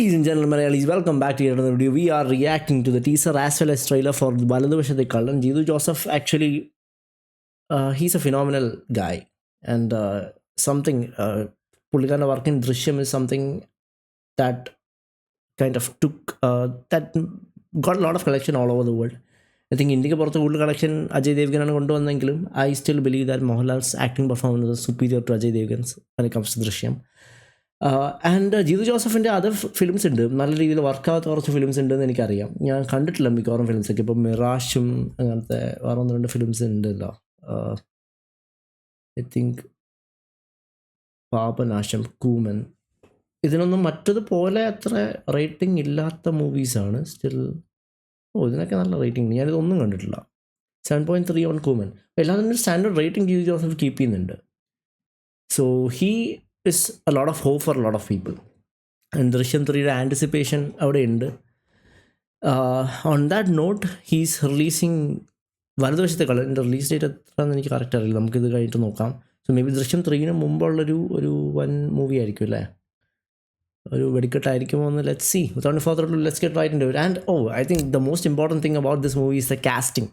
Ladies and gentlemen, Malayalees, welcome back to another video. We are reacting to the teaser as well as trailer for Baladuvashate Kallan. Jeetu Joseph, actually, he's a phenomenal guy. And Pulikana work in Drishyam is something that kind of that got a lot of collection all over the world. I think India got a good collection. Ajay Devgan, I still believe that Mohanlal's acting performance is superior to Ajay Devgan's when it comes to Drishyam. And Jeethu ജോസഫിൻ്റെ other films ഉണ്ട്, നല്ല രീതിയിൽ വർക്കാവാത്ത കുറച്ച് films ഉണ്ടെന്ന് എനിക്കറിയാം. ഞാൻ കണ്ടിട്ടില്ല മിക്കവാറും ഫിലിംസൊക്കെ. ഇപ്പം മിറാഷും അങ്ങനത്തെ വേറെ 1-2 ഫിലിംസ് ഉണ്ടല്ലോ. ഐ തിങ്ക് പാപനാശം, കൂമൻ, ഇതിനൊന്നും മറ്റതുപോലെ അത്ര റേറ്റിംഗ് ഇല്ലാത്ത മൂവീസാണ്. സ്റ്റിൽ ഇതിനൊക്കെ നല്ല റേറ്റിംഗ് ഉണ്ട്. ഞാനിതൊന്നും കണ്ടിട്ടില്ല. 7.3 ഓൺ കൂമൻ. എല്ലാത്തിനും standard rating Jeethu Joseph keep ചെയ്യുന്നുണ്ട്. So he is a lot of hope for a lot of people. And Drishyam 3 anticipation അവിടെ ഉണ്ട്. On that note, he's releasing വലതുവശത്തെ കളർ. എൻ്റെ റിലീസ് ഡേറ്റ് എത്രയാണെന്ന് എനിക്ക് കറക്റ്റ് അറിയില്ല, നമുക്കിത് കഴിഞ്ഞിട്ട് നോക്കാം. സോ മേ ബി ദൃശ്യം 3 മുമ്പുള്ളൊരു വൻ മൂവി ആയിരിക്കും അല്ലേ, ഒരു വെടിക്കെട്ടായിരിക്കുമോ എന്ന്. Let's see. Without further ado, let's get right into it. And I think the most important thing about this movie is the casting.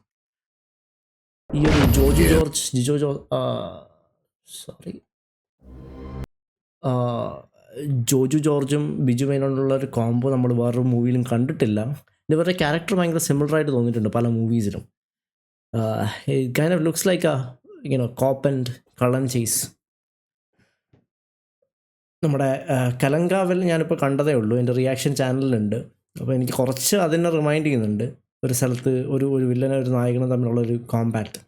ഈ ഒരു ജോജു ജോർജും ബിജു മേനോനുള്ള ഒരു കോംബോ നമ്മൾ വേറൊരു മൂവിയിലും കണ്ടിട്ടില്ല. ഇവരുടെ ക്യാരക്ടർ ഭയങ്കര സിമിലറായിട്ട് തോന്നിയിട്ടുണ്ട് പല മൂവീസിലും. Kind of looks like cop and കള്ളൻ ചേസ്. നമ്മുടെ കലങ്കാവൽ ഞാനിപ്പോൾ കണ്ടതേ ഉള്ളൂ, എൻ്റെ റിയാക്ഷൻ ചാനലിലുണ്ട്. അപ്പോൾ എനിക്ക് കുറച്ച് അതിനെ റിമൈൻഡ് ചെയ്യുന്നുണ്ട്. ഒരു സ്ഥലത്ത് ഒരു വില്ലനും ഒരു നായകനും തമ്മിലുള്ളൊരു കോമ്പാക്റ്റ്.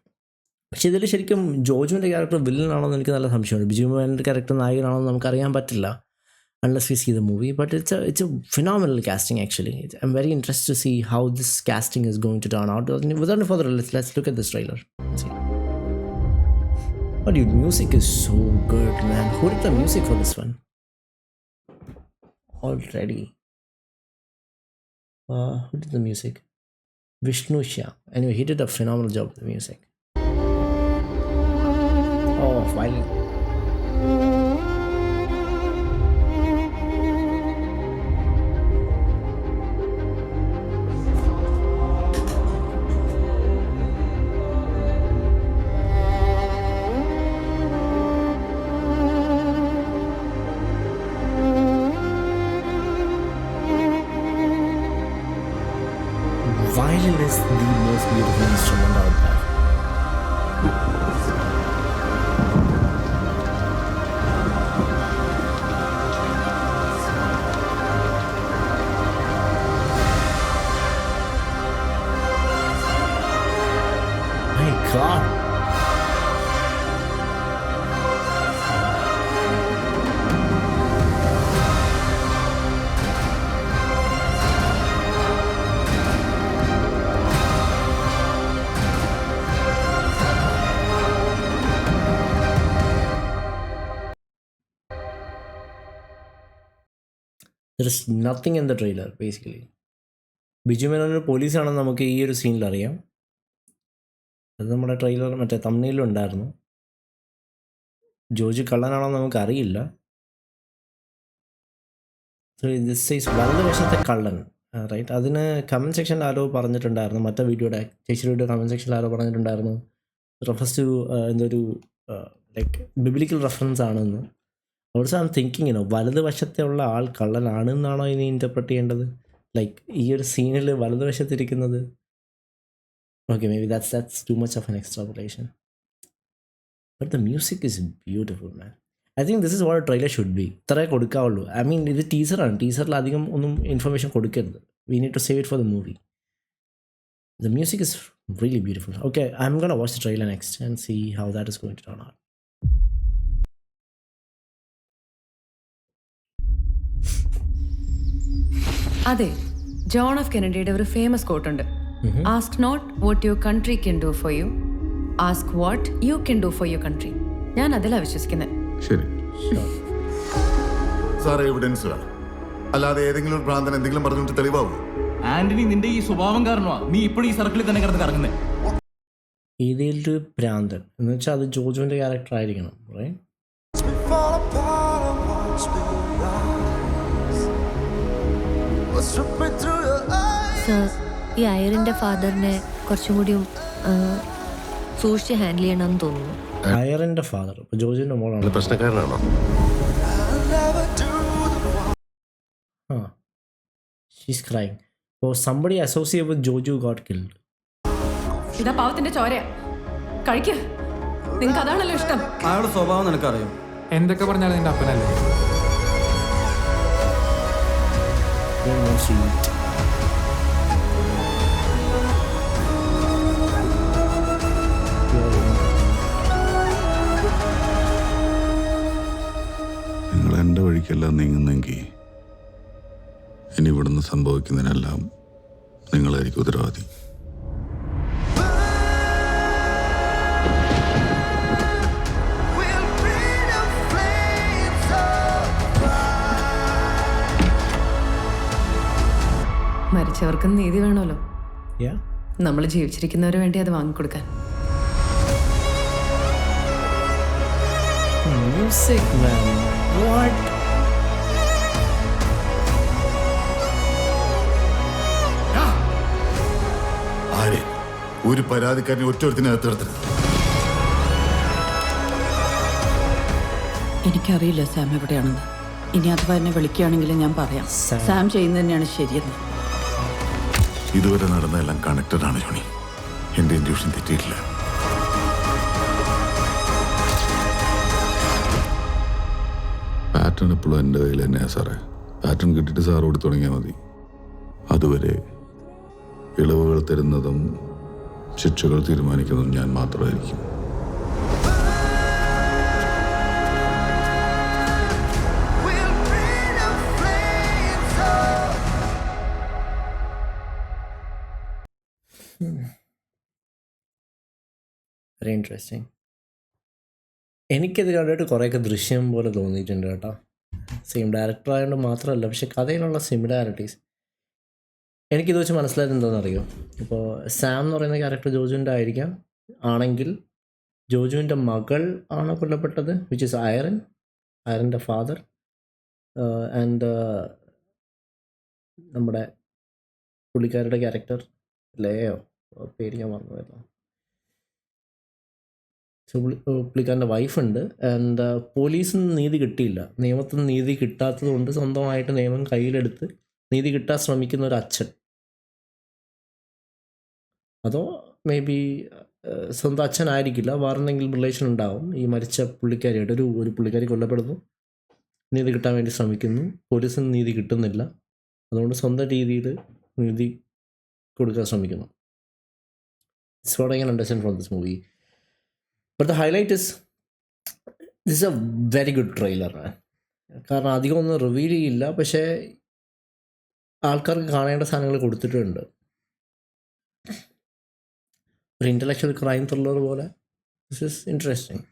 പക്ഷേ ഇതിൽ ശരിക്കും ജോജുവിൻ്റെ ക്യാരക്ടർ വില്ലനാണോ എന്ന് എനിക്ക് നല്ല സംശയമുണ്ട്. ബിജു മേനോൻ്റെ ക്യാരക്ടർ നായകനാണോ എന്ന് നമുക്കറിയാൻ പറ്റില്ല unless we see the movie. But it's a phenomenal casting actually. I'm very interested to see how this casting is going to turn out. Without further ado, let's look at this trailer. Let's see. Oh dude, music is so good, man. Who did the music for this one? Already. Who did the music? Vishnu Shah. Anyway, he did a phenomenal job with the music. Oh, violin. Violin is the most beautiful instrument out there. My God. There is nothing in the trailer basically. Biju Menon ഒരു പോലീസാണെന്ന് നമുക്ക് ഈ ഒരു സീനിൽ അറിയാം. അത് നമ്മുടെ trailer മറ്റേ തമ്മിലും ഉണ്ടായിരുന്നു. ജോജു കള്ളനാണോ നമുക്ക് അറിയില്ല. ദിസ് ഈസ് വലതുവശത്തെ കള്ളൻ, റൈറ്റ്? അതിന് കമൻറ്റ് സെക്ഷനിൽ ആരോ പറഞ്ഞിട്ടുണ്ടായിരുന്നു, മറ്റേ വീഡിയോയുടെ ചേച്ചിയുടെ വീഡിയോ കമൻറ്റ് സെക്ഷനിൽ ആരോ പറഞ്ഞിട്ടുണ്ടായിരുന്നു റെഫറൻസ് ടു എന്തൊരു ലൈക്ക് ബിബ്ലിക്കൽ റെഫറൻസ് ആണെന്ന്. ഓൾസോ ഐ എം തിങ്കിങ് വലതുവശത്തെ ഉള്ള ആൾ കള്ളനാണെന്നാണോ ഇനി ഇൻ്റർപ്രറ്റ് ചെയ്യേണ്ടത്? ലൈക്ക് ഈ ഒരു സീനിൽ വലതുവശത്തിരിക്കുന്നത്. Okay, maybe that's too much of an extrapolation. But the music is beautiful, man. I think this is what a trailer should be. ഇത്രേ കൊടുക്കാവുള്ളൂ. I mean, ഇത് ടീസറാണ്. ടീസറിൽ അധികം ഒന്നും ഇൻഫർമേഷൻ കൊടുക്കരുത്. We need to save it for the movie. The music is really beautiful. Okay, I'm gonna watch the trailer next and see how that is going to turn out. അതെ, John F കെനഡിയുടെ ഒരു famous quote ഉണ്ട്. Ask not what your country can do for you, ask what you can do for your country. ഞാൻ അതിലാണ് വിശ്വസിക്കുന്നത്. ശരി sir, evidence വേണം, അല്ലാതെ ഏതെങ്കിലും ഭ്രാന്തൻ എന്തെങ്കിലും പറഞ്ഞിട്ട് തെളിവാകും. ആന്റണി, നിന്റെ ഈ സ്വഭാവം കാരണമാണ് നീ ഇപ്പോഴും ഈ സർക്കിളിൽ തന്നെ കിടന്ന് കറങ്ങുന്നത്. ഏതൊരു ഭ്രാന്തൻ എന്ന് വെച്ചാൽ അത് ജോജുവിൻ്റെ ക്യാരക്ടർ ആയിരിക്കണം, റൈറ്റ്? സർ, ഈ അയറിന്റെ ഫാദറിനെ കുറച്ചും കൂടിയും സൂക്ഷിച്ച് ഹാൻഡിൽ ചെയ്യണമെന്ന് തോന്നുന്നു. അയറിൻ്റെ ഫാദർ ഇപ്പോൾ ജോജുവിൻ്റെ മോളാണ്. പ്രശ്നക്കാരനാണോ? ആ, ഷീസ് ക്രൈങ്. അപ്പോൾ somebody associate with Joju got killed. ഇതാ പാവത്തിന്റെ ചോരയാ, കഴിക്ക. നിങ്ങൾക്ക് അതാണല്ലോ ഇഷ്ടം. അയാളുടെ സ്വഭാവം നിനക്കറിയാം. എന്തൊക്കെ പറഞ്ഞാലും നിന്റെ അപ്പനല്ലേ. നിങ്ങൾ എൻ്റെ വഴിക്കെല്ലാം നീങ്ങുന്നെങ്കിൽ ഇനി ഇവിടുന്ന് സംഭവിക്കുന്നതിനെല്ലാം നിങ്ങളായിരിക്കും ഉത്തരവാദി. മരിച്ചവർക്കും നീതി വേണമല്ലോ. Yeah. നമ്മൾ ജീവിച്ചിരിക്കുന്നവര് വേണ്ടി അത് വാങ്ങിക്കൊടുക്കാൻ. Music, man. What? ആരെ ഒരു പരാതിക്കാരനെ ഒറ്റൊരുത്തിനകത്തെടുത്ത് എനിക്കറിയില്ല സാം എവിടെയാണെന്ന്. ഇനി അഥവാ എന്നെ വിളിക്കുകയാണെങ്കിൽ ഞാൻ പറയാം. സാം ചെയ്യുന്നത് തന്നെയാണ് ശരിയെന്ന്. ഇതുവരെ നടന്നതെല്ലാം കണക്റ്റഡ് ആണ് ജോണി. എൻ്റെ ഇൻഡ്യൂഷൻ തെറ്റിയിട്ടില്ല. പാറ്റേൺ എപ്പോഴും എൻ്റെ കയ്യിൽ തന്നെയാണ് സാറേ. പാറ്റേൺ കിട്ടിയിട്ട് സാർ ഓടി തുടങ്ങിയാൽ മതി. അതുവരെ ഇളവുകൾ തരുന്നതും ശിക്ഷകൾ തീരുമാനിക്കുന്നതും ഞാൻ മാത്രമായിരിക്കും. Very interesting. എനിക്കിത് കണ്ടിട്ട് കുറേയൊക്കെ ദൃശ്യം പോലെ തോന്നിയിട്ടുണ്ട് കേട്ടോ. സെയിം ഡയറക്ടർ ആയതുകൊണ്ട് മാത്രമല്ല, പക്ഷെ കഥയിലുള്ള സിമിലാരിറ്റീസ് എനിക്കിത് വെച്ച് മനസ്സിലായത് എന്താണെന്നറിയോ. ഇപ്പോൾ സാം എന്ന് പറയുന്ന ക്യാരക്ടർ ജോജുവിൻ്റെ ആയിരിക്കാം. ആണെങ്കിൽ ജോജുവിൻ്റെ മകൾ ആണ് കൊല്ലപ്പെട്ടത്, വിച്ച് ഇസ് അയറിൻ്റെ ഫാദർ. ആൻഡ് നമ്മുടെ പുള്ളിക്കാരുടെ ക്യാരക്ടർ ലേയോ, പേര് ഞാൻ മറന്നുപോയല്ലോ. സോ പുള്ളിക്കാരൻ്റെ വൈഫുണ്ട്. ആൻഡ് പോലീസിന് നീതി കിട്ടിയില്ല. നിയമത്തിന് നീതി കിട്ടാത്തത് കൊണ്ട് സ്വന്തമായിട്ട് നിയമം കയ്യിലെടുത്ത് നീതി കിട്ടാൻ ശ്രമിക്കുന്ന ഒരു അച്ഛൻ. അതോ മേ ബി സ്വന്തം അച്ഛനായിരിക്കില്ല, വേറെ എന്തെങ്കിലും റിലേഷൻ ഉണ്ടാവും. ഈ മരിച്ച പുള്ളിക്കാരിയായിട്ട് ഒരു പുള്ളിക്കാരി കൊല്ലപ്പെടുന്നു, നീതി കിട്ടാൻ വേണ്ടി ശ്രമിക്കുന്നു, പോലീസിന് നീതി കിട്ടുന്നില്ല, അതുകൊണ്ട് സ്വന്തം രീതിയിൽ നീതി കൊടുക്കാൻ ശ്രമിക്കുന്നു. It's what I can understand from this movie. But the highlight is this A very good trailer. കാരണം അധികം ഒന്നും റിവീൽ ചെയ്യില്ല, പക്ഷേ ആൾക്കാർക്ക് കാണേണ്ട സാധനങ്ങൾ കൊടുത്തിട്ടുണ്ട്. ഒരു ഇൻ്റലക്ച്വൽ ക്രൈം ത്രില്ലർ പോലെ. This is interesting.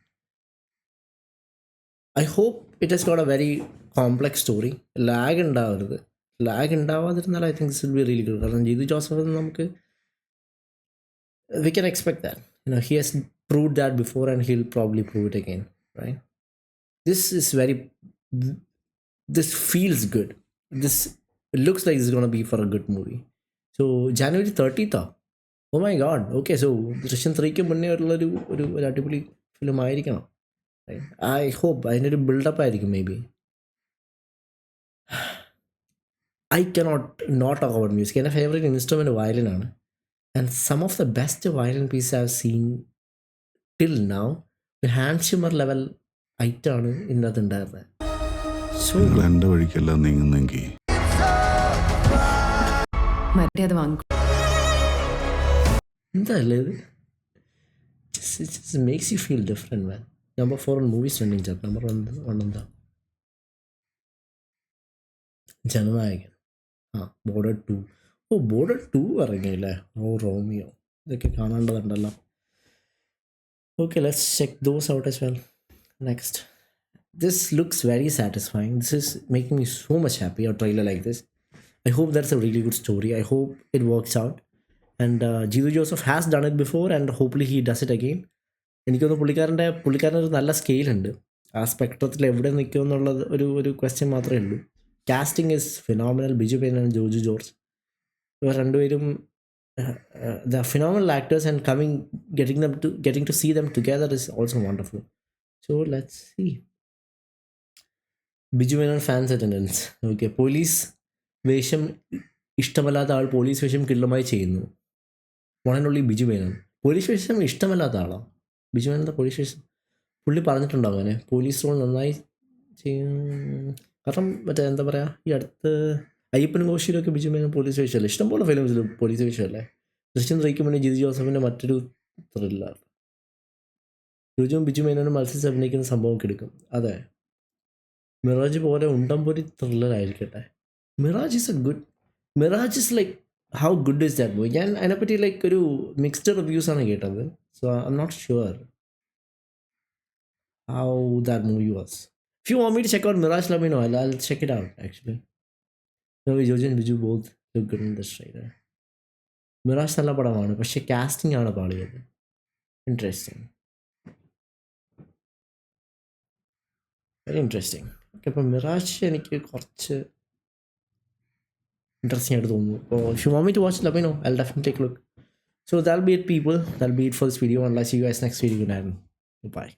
I hope it has got a very complex story. Lag ഉണ്ടാവരുത്. ലാഗ് ഉണ്ടാവാതിരുന്നാൽ I think this will be really good. കാരണം ജിതു ജോസഫ് നമുക്ക് we can expect that. You know, he has proved that before and he'll probably prove it again, right? This feels good. This looks like it's going to be for a good movie. So January 30th. Oh my god. Okay, so ദൃശ്യം 3ക്ക് മുന്നേ ഒരു അടിപൊളി film ആയിരിക്കണം. I hope അതിനൊരു buildup ആയിരിക്കും. Maybe I cannot not talk about music. എൻ്റെ favourite instrument വയലിനാണ്. And some of the best violin pieces I've seen till now, the hand shimmer level ആയിട്ടാണ് ഇന്നതുണ്ടായിരുന്നത്. സോ എൻ്റെ വഴിക്കെല്ലാം നീങ്ങുന്നെങ്കിൽ മര്യാദ വാങ്ങിക്കും. എന്താല്ലേ ഇത്? Just makes you feel different, man. Number 4 on movies trending chart. Number 1 എന്താ? Jananayagan. Border 2. Border 2 ഇറങ്ങിയില്ലേ? Romeo. ഇതൊക്കെ കാണേണ്ടതുണ്ടല്ലോ. Okay, let's check those out as well. Next, this looks very satisfying. This is making me so much happy. A trailer like this. I hope that's a really good story. I hope it works out. And Jitu Joseph has done it before and hopefully he does it again. എനിക്കൊന്ന് പുള്ളിക്കാരൻ്റെ ഒരു നല്ല സ്കെയിലുണ്ട്. ആ സ്പെക്ട്രത്തിൽ എവിടെ നിൽക്കും എന്നുള്ളത് ഒരു question മാത്രമേ ഉള്ളൂ. Casting is phenomenal. Biju Menon and Joju George ഇവർ രണ്ടുപേരും the phenomenal actors, and getting to see them together is also wonderful. So let's see. Biju Menon fans attendance. Okay, police വേഷം ഇഷ്ടമല്ലാത്ത ആൾ പോലീസ് വേഷം കിള്ളമായി ചെയ്യുന്നു. One and only Biju Menon. Police വേഷം ഇഷ്ടമല്ലാത്ത ആളോ ബിജു മേനോൻ്റെ പോലീസ് വേഷം? പുള്ളി പറഞ്ഞിട്ടുണ്ടാവും അങ്ങനെ പോലീസ് റോൾ നന്നായി ചെയ്യും. കാരണം മറ്റേ എന്താ പറയുക, ഈ അടുത്ത് അയ്യപ്പൻ കോശിയിലൊക്കെ ബിജു മേനോൻ പോലീസ് വേഷമല്ലേ? ഇഷ്ടംപോലെ ഫിലിംസിൽ പോലീസ് വേഷമല്ലേ? ക്രിസ്ത്യൻ റീക്ക് മുന്നേ ജിതി ജോസഫിൻ്റെ മറ്റൊരു ത്രില്ലർ. രുചുവും ബിജു മേനോനും മത്സരിച്ച് അഭിനയിക്കുന്ന സംഭവം എടുക്കും. അതെ, മിറാജ് പോലെ ഉണ്ടംപൊരി ത്രില്ലർ ആയിരിക്കട്ടെ. Mirage is like how good is that movie? ഞാൻ അതിനെപ്പറ്റി ലൈക്ക് ഒരു മിക്സ്ഡ് റിവ്യൂസാണ് കേട്ടത്. So I'm not sure how that movie was. If you want me to check out Mirage, let me know. I'll check it out actually. Joji and Biju both look good in this trailer. Mirage നല്ല പടമാണ്, പക്ഷേ casting ആണ് പാളിയത്. Interesting, very interesting. Okay, അപ്പോൾ Mirage എനിക്ക് കുറച്ച് interesting ആയിട്ട് തോന്നുന്നു. അപ്പോൾ if you want me to watch, let me know. I'll definitely take a look. So that'll be it, people. That'll be it for this video. And I'll see you guys next video. Bye.